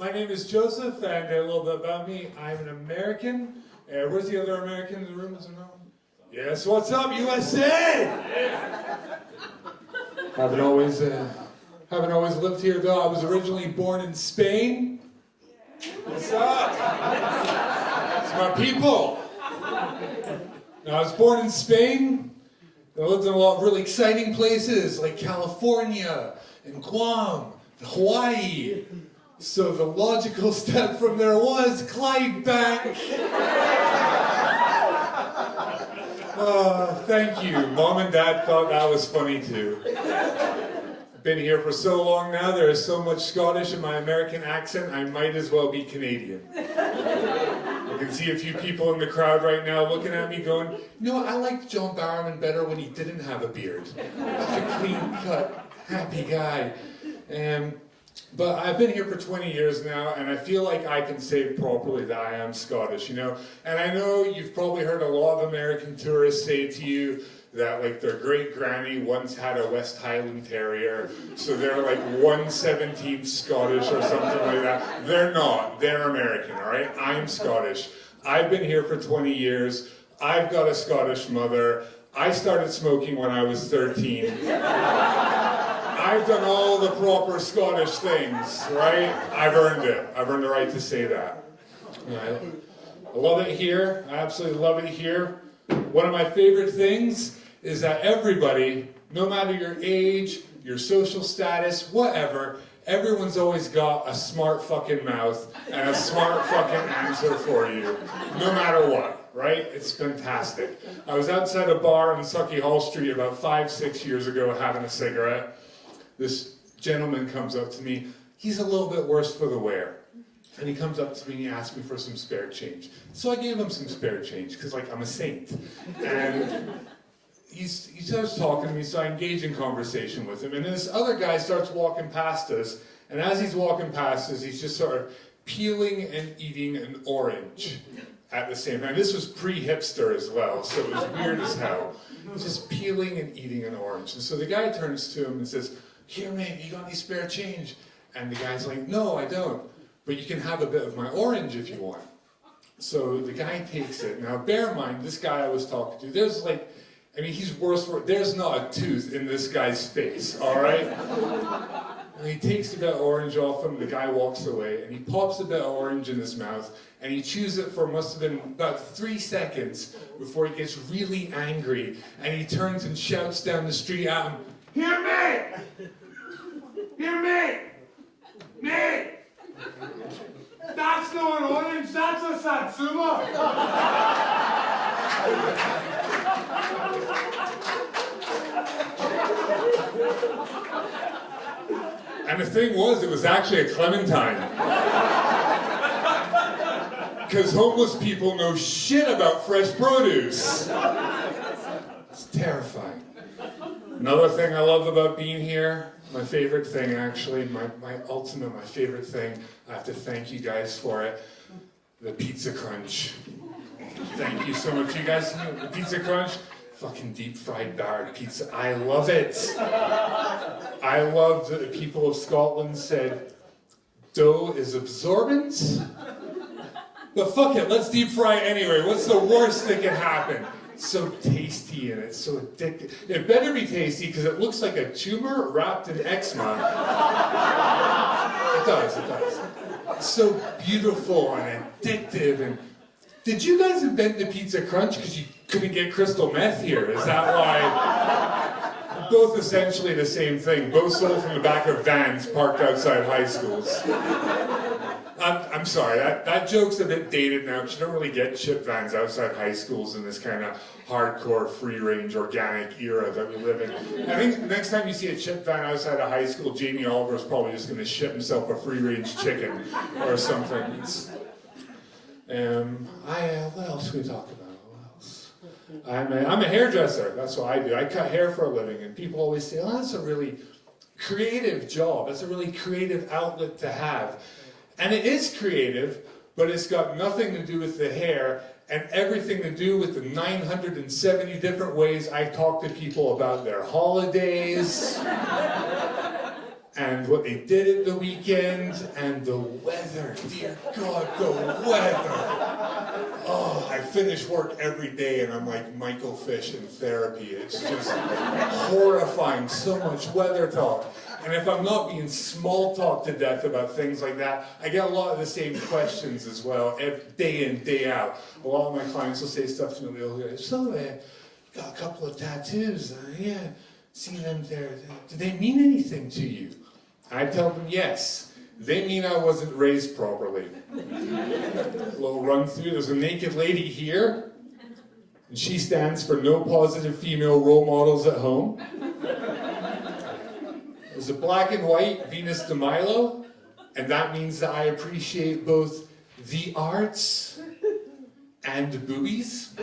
My name is Joseph, and a little bit about me. I'm an American. Where's the other American in the room? Is there no? Yes, what's up, USA? Haven't always lived here though. I was originally born in Spain. What's up? It's my people. Now, I was born in Spain. I lived in a lot of really exciting places like California and Guam and Hawaii. So the logical step from there was Clydebank. Thank you. Mom and Dad thought that was funny too. I've been here for so long now, there is so much Scottish in my American accent, I might as well be Canadian. I can see a few people in the crowd right now looking at me going, you know what, I liked John Barrowman better when he didn't have a beard. Such a clean-cut, happy guy. But I've been here for 20 years now, and I feel like I can say properly that I am Scottish, you know? And I know you've probably heard a lot of American tourists say to you that, like, their great-granny once had a West Highland Terrier, so they're, like, 1/17 Scottish or something like that. They're not. They're American, all right? I'm Scottish. I've been here for 20 years. I've got a Scottish mother. I started smoking when I was 13. I've done all the proper Scottish things, right? I've earned it. I've earned the right to say that. I love it here. I absolutely love it here. One of my favorite things is that everybody, no matter your age, your social status, whatever, everyone's always got a smart fucking mouth and a smart fucking answer for you, no matter what, right? It's fantastic. I was outside a bar on Sucky Hall Street about 5-6 years ago having a cigarette. This gentleman comes up to me. He's a little bit worse for the wear. And he comes up to me and he asks me for some spare change. So I gave him some spare change, because, like, I'm a saint. And he starts talking to me, so I engage in conversation with him. And then this other guy starts walking past us, and as he's walking past us, he's just sort of peeling and eating an orange at the same time. This was pre-hipster as well, so it was weird as hell. He's just peeling and eating an orange. And so the guy turns to him and says, "Here, mate, you got any spare change?" And the guy's like, "No, I don't. But you can have a bit of my orange if you want." So the guy takes it. Now, bear in mind, this guy I was talking to, there's like, I mean, he's worse for it. There's not a tooth in this guy's face, all right? And he takes the bit of orange off him, the guy walks away, and he pops a bit of orange in his mouth, and he chews it for must have been about 3 seconds before he gets really angry, and he turns and shouts down the street at him, "Hear me! Hear me! Me! That's not an orange, that's a Satsuma!" And the thing was, it was actually a clementine. Because homeless people know shit about fresh produce. It's terrifying. Another thing I love about being here, my favorite thing actually, my favorite thing, I have to thank you guys for it, the Pizza Crunch. Thank you so much. You guys know the Pizza Crunch? Fucking deep fried battered pizza. I love it. I love that the people of Scotland said, dough is absorbent, but fuck it, let's deep fry it anyway. What's the worst that can happen? It's so tasty and it's so addictive. It better be tasty because it looks like a tumor wrapped in eczema. It does. It's so beautiful and addictive. And did you guys invent the Pizza Crunch because you couldn't get crystal meth here? Is that why? Both essentially the same thing. Both sold from the back of vans parked outside high schools. I'm sorry, that joke's a bit dated now, because you don't really get chip vans outside high schools in this kind of hardcore, free-range, organic era that we live in. I think next time you see a chip van outside a high school, Jamie Oliver's probably just going to ship himself a free-range chicken or something. What else can we talk about? What else? I'm a hairdresser, that's what I do. I cut hair for a living, and people always say, oh, that's a really creative job. That's a really creative outlet to have. And it is creative, but it's got nothing to do with the hair and everything to do with the 970 different ways I talk to people about their holidays and what they did at the weekend, and the weather, dear God, the weather. Oh, I finish work every day and I'm like Michael Fish in therapy. It's just horrifying, so much weather talk. And if I'm not being small talked to death about things like that, I get a lot of the same questions as well, day in, day out. A lot of my clients will say stuff to me, they'll go, so got a couple of tattoos, yeah, see them there, do they mean anything to you? I tell them yes. They mean I wasn't raised properly. A little run through, there's a naked lady here, and she stands for no positive female role models at home. There's a black and white Venus de Milo, and that means that I appreciate both the arts and boobies.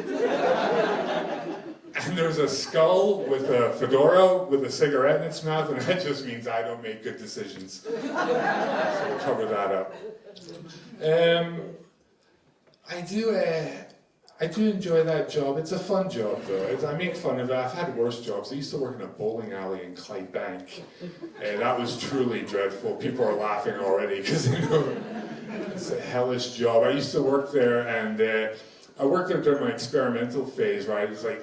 And there's a skull with a fedora with a cigarette in its mouth, and that just means I don't make good decisions. So we'll cover that up. I do enjoy that job. It's a fun job, though. I make fun of it. I've had worse jobs. I used to work in a bowling alley in Clydebank, and that was truly dreadful. People are laughing already because they know it's a hellish job. I used to work there, and I worked there during my experimental phase, right? It's like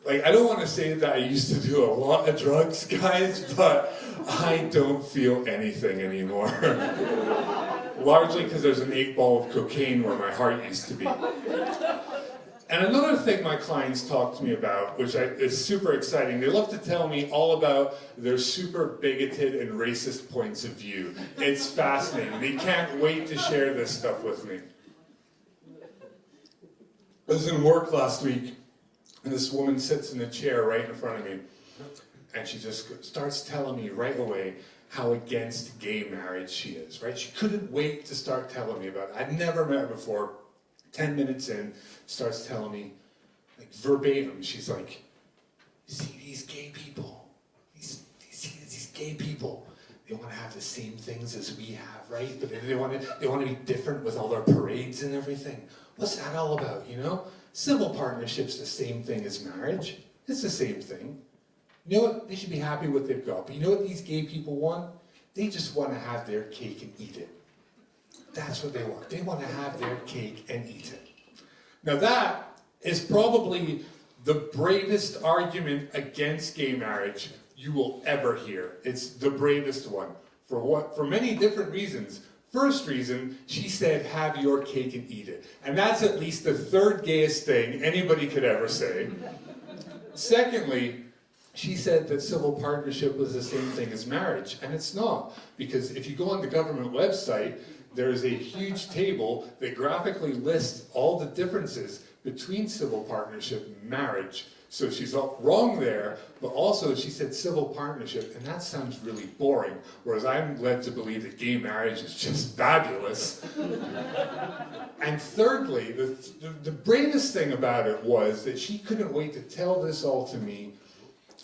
I don't want to say that I used to do a lot of drugs, guys, but I don't feel anything anymore. Largely because there's an 8-ball of cocaine where my heart used to be. And another thing my clients talk to me about, which is super exciting, they love to tell me all about their super bigoted and racist points of view. It's fascinating. They can't wait to share this stuff with me. I was in work last week, and this woman sits in a chair right in front of me, and she just starts telling me right away how against gay marriage she is, right? She couldn't wait to start telling me about it. I'd never met her before. 10 minutes in, starts telling me, like verbatim, she's like, see these gay people, these gay people, they want to have the same things as we have, right? But they want to be different with all their parades and everything. What's that all about, you know? Civil partnership's the same thing as marriage. It's the same thing. You know what? They should be happy with what they've got. But you know what these gay people want? They just want to have their cake and eat it. That's what they want. They want to have their cake and eat it. Now that is probably the bravest argument against gay marriage you will ever hear. It's the bravest one. For many different reasons. First reason, she said, have your cake and eat it. And that's at least the third gayest thing anybody could ever say. Secondly, she said that civil partnership was the same thing as marriage, and it's not. Because if you go on the government website, there is a huge table that graphically lists all the differences between civil partnership and marriage. So she's wrong there, but also she said civil partnership, and that sounds really boring, whereas I'm led to believe that gay marriage is just fabulous. And thirdly, the bravest thing about it was that she couldn't wait to tell this all to me,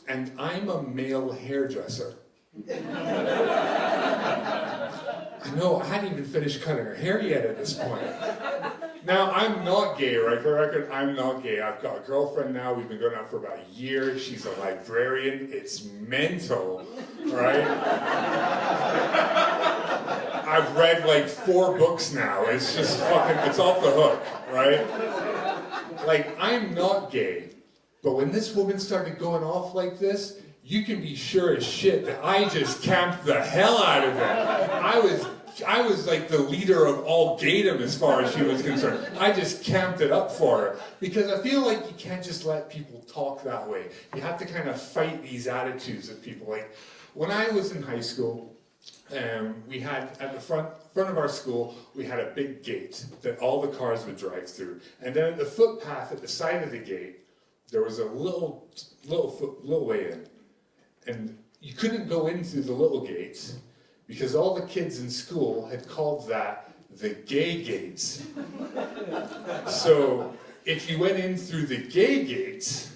and I'm a male hairdresser. I know, I hadn't even finished cutting her hair yet at this point. Now, I'm not gay, right? For the record, I'm not gay. I've got a girlfriend now. We've been going out for about a year. She's a librarian. It's mental, right? I've read like 4 books now. It's just fucking, it's off the hook, right? Like, I'm not gay. But when this woman started going off like this, you can be sure as shit that I just camped the hell out of it. I was like the leader of all gaydom as far as she was concerned. I just camped it up for her. Because I feel like you can't just let people talk that way. You have to kind of fight these attitudes of people. Like, when I was in high school, we had, at the front of our school, we had a big gate that all the cars would drive through. And then at the footpath at the side of the gate, there was a little way in. And you couldn't go in through the little gates because all the kids in school had called that the gay gates. So if you went in through the gay gates,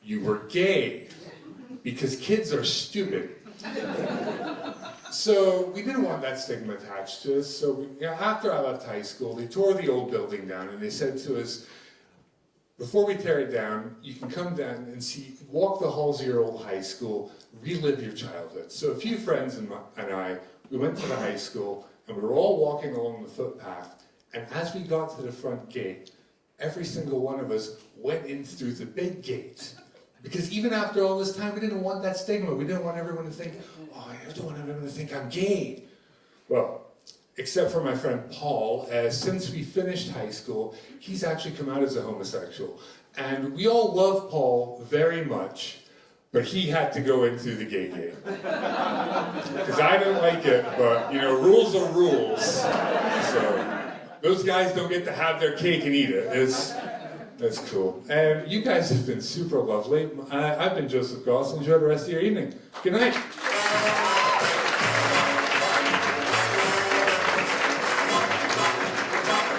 you were gay because kids are stupid. So we didn't want that stigma attached to us. So after I left high school, they tore the old building down and they said to us, before we tear it down, you can come down and walk the halls of your old high school. relive your childhood. So a few friends and I, we went to the high school, and we were all walking along the footpath, and as we got to the front gate, every single one of us went in through the big gate. Because even after all this time, we didn't want that stigma. We didn't want everyone to think, oh, I don't want everyone to think I'm gay. Well, except for my friend Paul, since we finished high school, he's actually come out as a homosexual. And we all love Paul very much, but he had to go in through the gay gate. Because I don't like it, but, you know, rules are rules. So, those guys don't get to have their cake and eat it. That's cool. And you guys have been super lovely. I've been Joseph Goss. Enjoy the rest of your evening. Good night.